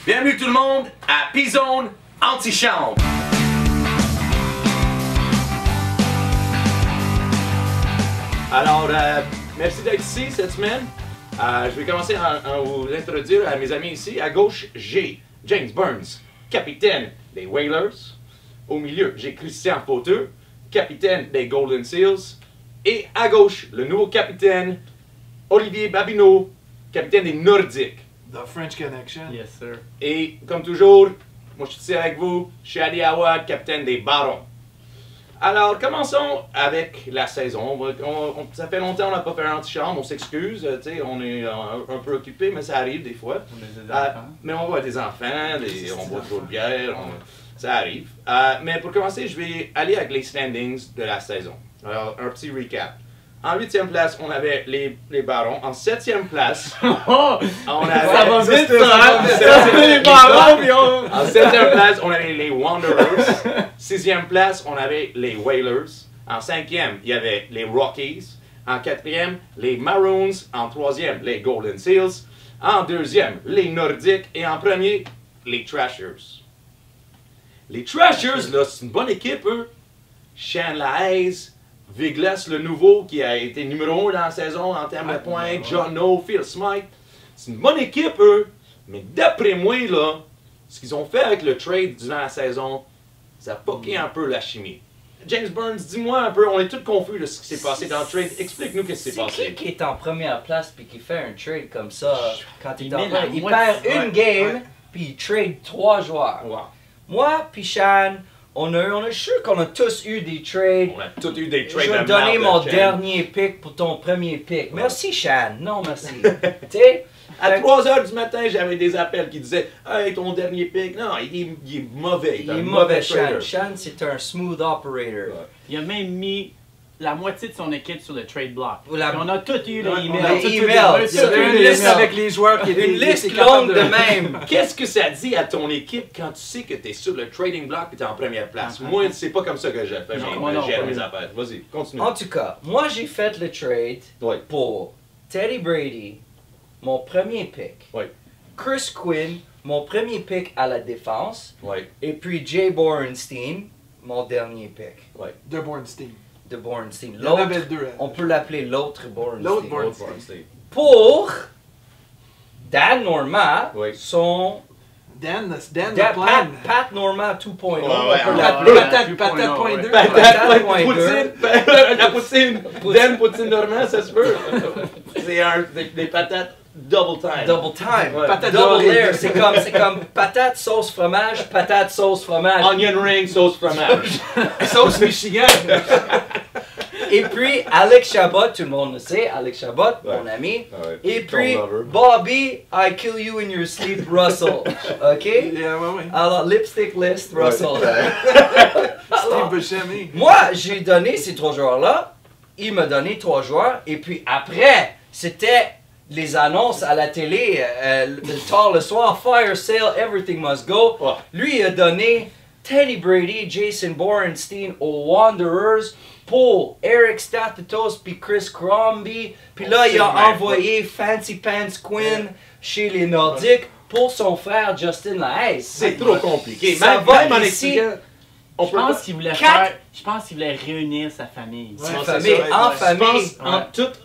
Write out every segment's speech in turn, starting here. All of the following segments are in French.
Bienvenue tout le monde à P-Zone Antichambre. Alors, merci d'être ici cette semaine. Je vais commencer à vous introduire à mes amis ici. À gauche, j'ai James Burns, capitaine des Whalers. Au milieu, j'ai Christian Fauteux, capitaine des Golden Seals. Et à gauche, le nouveau capitaine, Olivier Babineau, capitaine des Nordiques. The French Connection. Yes, sir. Et comme toujours, moi je suis ici avec vous, Shadi Awad, capitaine des Barons. Alors, commençons avec la saison. Ça fait longtemps qu'on n'a pas fait un antichambre, on s'excuse, on est un peu occupé, mais ça arrive des fois. On a des enfants. Mais on voit des enfants, on boit trop de bière, ça arrive. Mais pour commencer, je vais aller avec les standings de la saison. Alors, un petit recap. En 8e place, on avait les Barons. En 7e place, on avait... Ça va vite, les Barons! En 7e place, on avait les Wanderers. 6e place, on avait les Whalers. En 5e, il y avait les Rockies. En 4e, les Maroons. En 3e, les Golden Seals. En 2e, les Nordiques. Et en premier, les Trashers. Les Trashers, là, c'est une bonne équipe, eux. Shane Lahaye, Viglas, le nouveau, qui a été numéro 1 dans la saison en termes de points, John No, Phil Smythe. C'est une bonne équipe, eux. Mais d'après moi, là, ce qu'ils ont fait avec le trade durant la saison, ça a poqué un peu la chimie. James Burns, dis-moi un peu, on est tous confus de ce qui s'est passé dans le trade. Explique-nous qu'est-ce qui s'est passé. C'est qui est en première place puis qui fait un trade comme ça quand il est en met la première? Il moitié. perd une game puis il trade 3 joueurs. Wow. Moi puis Shan, on est sûr qu'on a tous eu des trades. On a tous eu des trades Je vais de te donner marde, mon Shane. dernier pick pour ton premier pick. Merci Shan. Non, merci. Tu sais? À 3 h du matin, j'avais des appels qui disaient « Hey, ton dernier pick, non, il est mauvais. Il un est mauvais, trader. Shan. Shan, c'est un smooth operator. Il a même mis la moitié de son équipe sur le trade block. Ou la- Et on a tous eu les Ouais, emails. on a Les tous eu emails. des- Il Il y avait une liste avec les joueurs qui étaient Une liste étaient capables longue de même. Qu'est-ce que ça dit à ton équipe quand tu sais que tu es sur le trading block et tu es en première place? Moi, c'est pas comme ça que j'ai fait. moi non J'ai plus. mes affaires. Vas-y, continue. En tout cas, moi j'ai fait le trade Ouais. pour Teddy Brady, mon premier pick. Ouais. Chris Quinn, mon premier pick à la défense. Ouais. Et puis Jay Borenstein, mon dernier pick de Bornstein. de Borenstein. Il y en avait L'autre, deux. on peut l'appeler l'autre Borenstein. L'autre Borenstein. Pour Dan Norma, Oui. son Dan le Pat, plan. Pat Norma 2.0, Ouais, on peut ouais, l'appeler. Patate 2.0, 2. Patate, Patate, poutine, la poutine, Dan Poutine Normand, ça se peut. C'est des patates double time. Double time. Ouais. Patate Double dorée. layer. C'est comme patate, sauce, fromage, patate, sauce, fromage. Onion ring, sauce fromage. Sauce Michigan. Et puis, Alex Chabot, tout le monde le sait, Alex Chabot, Ouais. mon ami. Ouais. Et Ton puis, lover. Bobby, I kill you in your sleep, Russell. OK? Yeah, ouais. Alors, lipstick list, Russell. Steve Buscemi. Moi, j'ai donné ces 3 joueurs-là. Il m'a donné 3 joueurs. Et puis après, c'était les annonces à la télé, tard le soir, fire sale, everything must go. Ouais. Lui, il a donné Teddy Brady, Jason Borenstein aux Wanderers pour Eric Statatos puis Chris Crombie. Puis là, il a envoyé Fancy Pants Quinn chez les Nordiques pour son frère Justin Lahaye. C'est trop compliqué. Ça Même, va même en ici. expliquant, on Je peut pense pas... qu'il voulait Quatre- je pense qu'il voulait réunir sa famille. Ouais. En c'est famille, ça, en ouais. famille. Je pense, en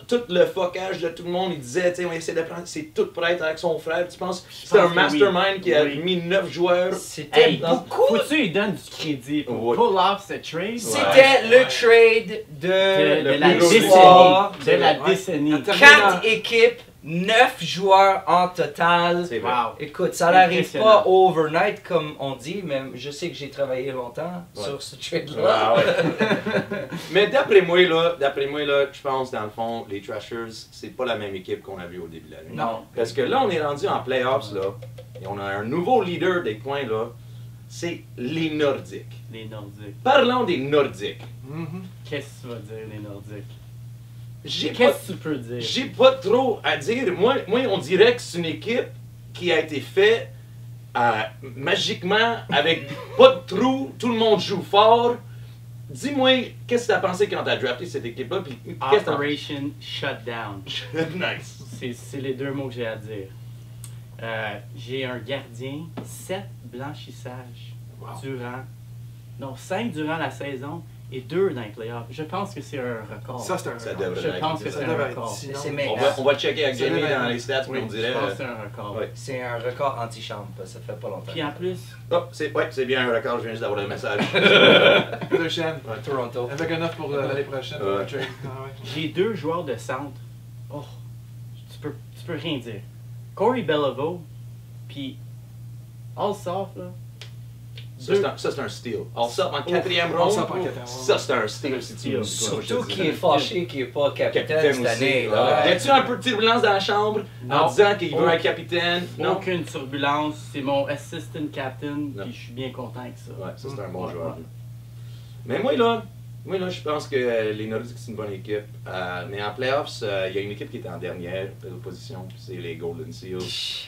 tout le focage de tout le monde, il disait, tu sais, on essaie de prendre, c'est tout prêt avec son frère. Tu penses que c'est un pense que mastermind oui. qui a Oui. mis 9 joueurs. C'était Hey, beaucoup. faut-tu lui donner du crédit pour Ouais. pull off ce trade? C'était le trade De, de, de la plus gros l'histoire. décennie. De la Ouais. décennie. Attends. 4 équipes, 9 joueurs en total. C'est vrai. Wow. Écoute, ça n'arrive Impressionnant. pas overnight comme on dit, mais je sais que j'ai travaillé longtemps Ouais. sur ce trade-là. Ah ouais. Mais d'après moi, là, je pense, dans le fond, les Trashers, c'est pas la même équipe qu'on a vu au début de l'année. Non. Parce que là, on est rendu en playoffs, là, et on a un nouveau leader des points, là, c'est les Nordiques. Les Nordiques. Parlons des Nordiques. Mhm. Qu'est-ce que tu vas dire, les Nordiques? J'ai pas, Qu'est-ce que tu peux dire? j'ai pas trop à dire. Moi, on dirait que c'est une équipe qui a été faite magiquement, avec pas de trou, tout le monde joue fort. Dis-moi, qu'est-ce que tu as pensé quand tu as drafté cette équipe-là? Puis qu'est-ce que t'en- Operation Shutdown. Nice. C'est les 2 mots que j'ai à dire. J'ai un gardien, 7 blanchissages Wow. durant 5 durant la saison et 2 dans les playoffs. Je pense que c'est un record. Ça, c'est un Ça record. devrait Je pense que être. c'est un devrait record. être. Sinon, C'est On maintenant. va le checker avec Ça Jamie devrait dans être. les stats, puis Oui, on je dirait. pense que c'est un record. Ouais. C'est un record anti-chambre, ça fait pas longtemps. Puis en plus, Oh, c'est bien un record, je viens juste d'avoir le message. Prochaine. Toronto. Avec un offre pour l'année prochaine. Ouais. le trade. Ah ouais. j'ai 2 joueurs de centre. Oh, tu peux rien dire. Corey Bellavo, puis Alsop, là. Ça, c'est un steal. Alsop en quatrième Alsop ronde. en quatrième ronde. Ça, c'est un steal si tu veux. Surtout qu'il est fâché qu'il n'est pas capitaine Capitaine cette aussi. année. Y Là. a-tu un peu de turbulence dans la chambre en Non. disant qu'il veut être capitaine? Non. Aucune turbulence. C'est mon assistant captain, Non. puis je suis bien content avec ça. Ouais, ça c'est un bon Ouais, joueur. ouais. Mais moi là, je pense que les Nordiques c'est une bonne équipe. Mais en playoffs, il y a une équipe qui est en dernière position, puis c'est les Golden Seals.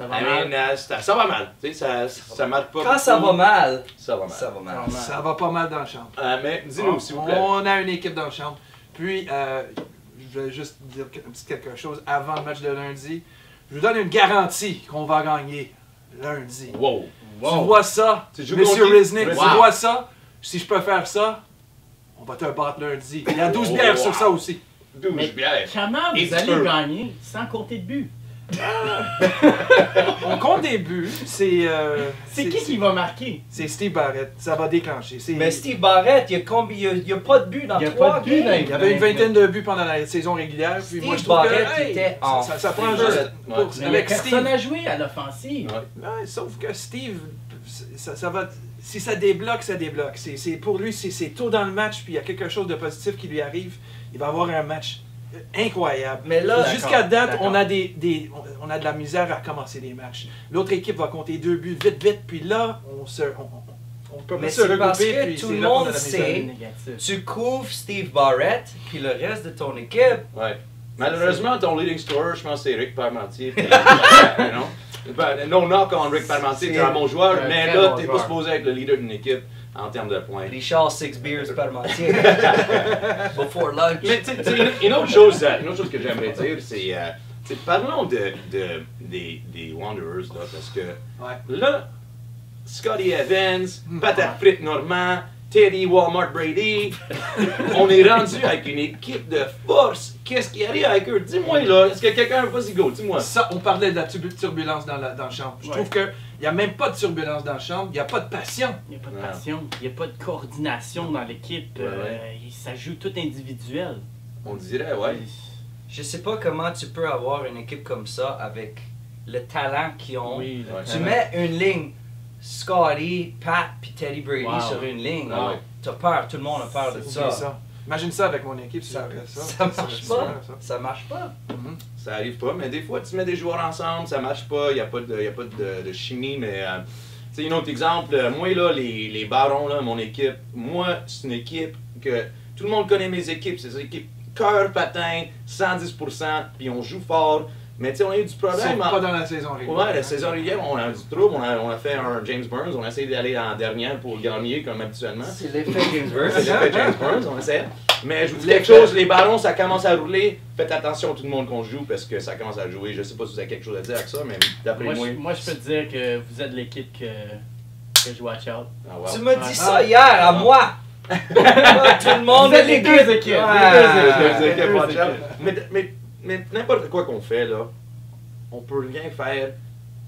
Ça va I mal. mean, ça va mal. Tu sais, ça marque pas. Quand ça va mal, ça va mal. ça va mal. Ça va mal. Ça va pas mal dans le champ. Mais dis-nous, s'il vous plaît. On a une équipe dans le champ. Puis, je vais juste dire un petit quelque chose avant le match de lundi. Je vous donne une garantie qu'on va gagner lundi. Wow. Tu vois ça, Tu joues Monsieur contre qui? Riznick, tu Wow. vois ça? Si je peux faire ça, on va te battre lundi. Il y a 12 bières sur ça aussi. 12 Mais- bières. Comment Et vous tu allez peux. gagner sans compter de but? On compte des buts, C'est qui va marquer? C'est Steve Barrett, ça va déclencher. Mais Steve Barrett, il y a pas de but dans Il y a 3 pas de but dans games. Il y avait une vingtaine de buts pendant la saison régulière. Puis Steve moi, je trouve que Barrett hey, était en ça prend feu. juste Ouais. pour- Mais avec personne Steve. à jouer à l'offensive. Ouais. Ouais, sauf que Steve, ça va. Si ça débloque, ça débloque. Pour lui, c'est tôt dans le match, puis il y a quelque chose de positif qui lui arrive. Il va avoir un match incroyable. Mais là, Jusqu'à date, d'accord. on a on a de la misère à commencer des matchs. L'autre équipe va compter 2 buts vite, puis là, on peut Mais pas se c'est parce regrouper. que puis tout c'est le là qu'on a monde la misère. sait- Négatif. tu couvres Steve Barrett, puis le reste de ton équipe. Ouais. Malheureusement, ton leading scorer, je pense que c'est Rick Parmentier. Puis, you know? Ben, no knock on Rick Parmentier, t'es un bon joueur, un mais très là, bon t'es pas joueur. supposé être le leader d'une équipe en termes de points. Richard Six Beers Parmentier. Before lunch. Mais tu sais, une autre chose que j'aimerais dire, c'est parlons des Wanderers, là, parce que Ouais. là, Scotty Evans, Patate Frites Normand, Teddy Walmart Brady, on est rendu avec une équipe de force. Qu'est-ce qui arrive avec eux? Dis-moi là, est-ce que quelqu'un vas-y go, dis-moi. Ça, on parlait de la turbulence dans le champ. Je Ouais. trouve qu'il n'y a même pas de turbulence dans le champ, il n'y a pas de passion. Il n'y a pas de Non. passion, il n'y a pas de coordination dans l'équipe. Ouais, Ça joue tout individuel. On dirait, ouais. Je sais pas comment tu peux avoir une équipe comme ça avec le talent qu'ils ont. Oui, Ouais. Tu mets une ligne, Scotty, Pat puis Teddy Brady Wow. sur une ligne. Ah ouais. T'as peur, tout le monde a peur de Oublie ça. ça. Imagine ça avec mon équipe, si j'avais ça. Ça marche serait pas. super, ça. Ça marche pas. Ça arrive pas, mais des fois tu mets des joueurs ensemble, ça marche pas, il n'y a pas de chimie, mais tu sais, un autre exemple, moi là, les Barons, là, mon équipe, moi c'est une équipe que tout le monde connaît mes équipes, c'est des équipes cœur, patin, 110%, puis on joue fort, mais tu sais, on a eu du Sauf problème. pas dans la saison régulière. Ouais, la saison régulière, on a eu du trouble, on a fait un James Burns, on a essayé d'aller en dernière pour gagner comme habituellement. C'est l'effet James C'est Burns. l'effet James Burns, on essaie. Mais je vous dis quelque chose, les ballons, ça commence à rouler. Faites attention tout le monde qu'on joue parce que ça commence à jouer. Je sais pas si vous avez quelque chose à dire avec ça, mais d'après moi. Moi, je peux te dire que vous êtes l'équipe que je watch out. Ah, wow. Tu m'as dit ça hier à moi. Tout le monde Vous êtes les deux équipes. Ouais. Les deux équipes. Mais n'importe quoi qu'on fait, là, on peut rien faire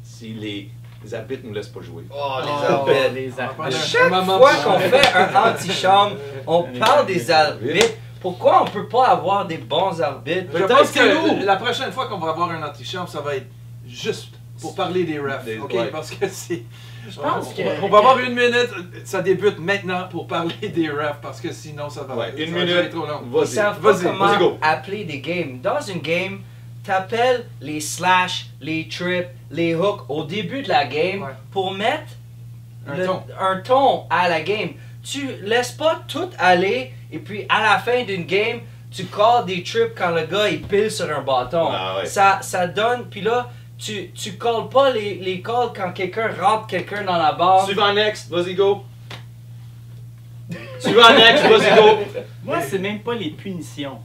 si les arbitres nous laissent pas jouer. Oh, les Oh, arbitres. les Ah, arbitres. Un Chaque moment fois de- qu'on fait un anti-chambre, on parle des arbitres. Pourquoi on peut pas avoir des bons arbitres? Je Peut-être pense que que la prochaine fois qu'on va avoir un antichambre, ça va être juste pour parler des refs. Des- OK? ouais. Parce que c'est. Je pense que. On va avoir une minute, ça débute maintenant pour parler des refs parce que sinon ça va. Ouais, une ça va minute. être trop long. Ils Vas-y. savent pas vas-y, comment vas-y, go. appeler des games. Dans une game, t'appelles les slash, les trips, les hooks au début de la game Ouais. pour mettre Un un ton à la game. Tu laisses pas tout aller et puis à la fin d'une game, tu calls des trips quand le gars il pile sur un bâton. Ah ouais. Ça donne, puis là, tu calls pas les calls quand quelqu'un rentre quelqu'un dans la barre. Suivant next, vas-y go. Suivant next, vas-y go. Moi, c'est même pas les punitions.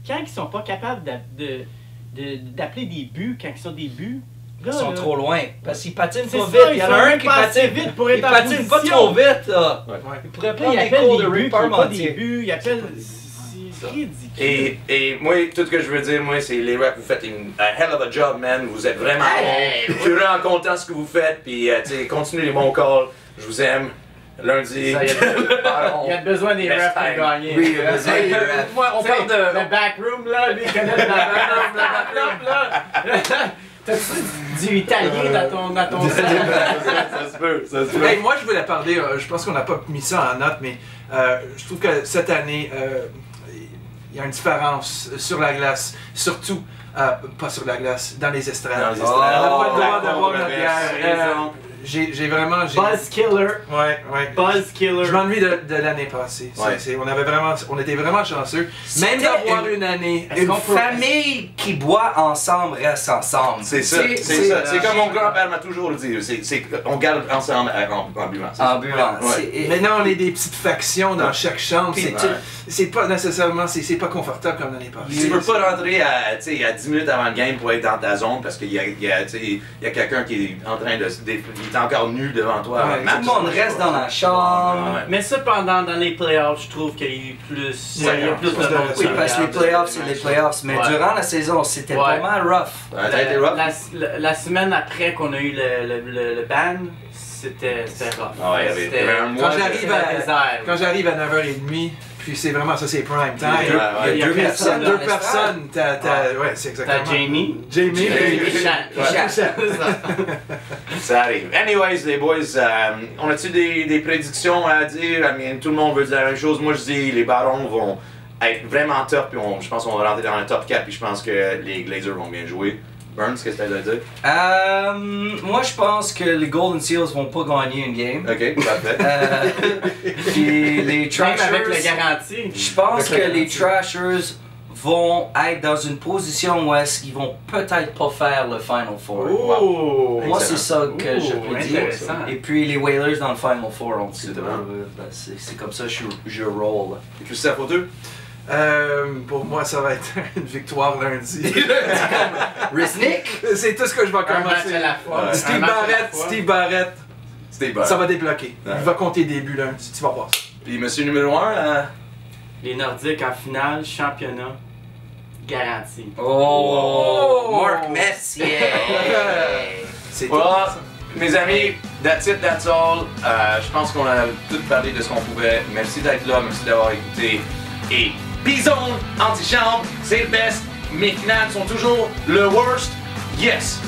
Quand ils sont pas capables d'appeler des buts, quand ils sont des buts, Ils sont trop loin. Parce qu'ils patinent C'est pas ça, vite. Il y en ils a sont un même qui pas assez patine vite pour Il être en patine pas position. trop vite, là. Ouais. Il pourrait Là, prendre il des appelle cours des de buts, Rick qui sont pas des Parmentier. buts, il appelle... C'est ridicule. Et moi, tout ce que je veux dire, moi, c'est les Raps, vous faites un hell of a job, man. Vous êtes vraiment bons. Je suis vraiment content de ce que vous faites. Puis, tu sais, continuez les bons calls. Je vous aime. Lundi. Ça, il y a besoin des Best refs pour time. gagner. Oui, vas-y, le ref. Moi, on parle de. Le backroom, là, lui, il connaît le backroom, là. T'as-tu du italien dans ton sac? Ça se peut, ça se peut. Hey, moi, je voulais parler, je pense qu'on n'a pas mis ça en note, mais je trouve que cette année, il y a une différence sur la glace, surtout, pas sur la glace, dans les estrades. Dans les On estrades. n'a pas le droit Oh, d'avoir la notre controverse, bière. J'ai vraiment... Buzz killer. Ouais, ouais. Buzz killer. Je m'ennuie de l'année passée. Ouais. On était vraiment chanceux. Même C'était d'avoir une année. Est-ce Une qu'on peut- famille qui boit ensemble reste ensemble. C'est ça, Tu sais, c'est ça. C'est comme mon grand-père m'a toujours dit. On garde ensemble en buvant. c'est En ça. buvant. Ouais. C'est- Maintenant, on est des petites factions dans chaque chambre. Puis, C'est pas nécessairement... C'est pas confortable comme l'année passée. Tu peux pas rentrer à 10 minutes avant le game pour être dans ta zone parce qu'il y a quelqu'un qui est en train de il est encore nu devant toi. avant le Ouais, match. Tout le monde reste dans la chambre. Ouais. Mais cependant, dans les playoffs, je trouve qu'il y a eu plus. Il y a plus de Ouais, monde. Oui, parce que les playoffs, c'est les playoffs. Mais Ouais. durant la saison, c'était Ouais. pas mal rough. Ouais, t'as été rough? La semaine après qu'on a eu le ban, c'était rough. Ah ouais, il y avait un mois. Quand j'arrive à 9h30, puis c'est vraiment ça, c'est prime time. Ouais, ouais. Il y a deux personnes dans Deux l'estrade. personnes, ouais, c'est T'as exactement. Jamie. Jamie, Ça arrive. Anyways, les boys, on a-tu des prédictions à dire? I mean, tout le monde veut dire la même chose. Moi, je dis les Barons vont être vraiment top, puis je pense qu'on va rentrer dans le top 4, puis je pense que les Glazers vont bien jouer. Burns, qu'est-ce que t'as à dire? Moi, je pense que les Golden Seals vont pas gagner une game. Ok, parfait. Puis les Même Trashers, avec la garantie. je pense Avec la que les garantie. Trashers vont être dans une position où est-ce qu'ils vont peut-être pas faire le Final Four. Oh! Moi, c'est ça que je Ouh, prédis. intéressant. Et puis les Whalers dans le Final Four, on sait C'est pas. bon. C'est comme ça que je roll. Et puis, c'est à photo? Pour moi, ça va être une victoire lundi. Risnick? C'est tout ce que je vais Un match à commencer. la fois. Ouais. Steve Barrett, C'était bon. ça va débloquer. Ouais. Il va compter des buts lundi, tu vas voir ça. Puis, monsieur numéro 1, Les Nordiques en finale, championnat, garanti. Oh! Marc Messier! C'est Well, tout. mes amis, that's it, that's all. Je pense qu'on a tout parlé de ce qu'on pouvait. Merci d'être là, merci d'avoir écouté. Et Bizone, antichambre, c'est le best. Mes finales sont toujours le worst. Yes!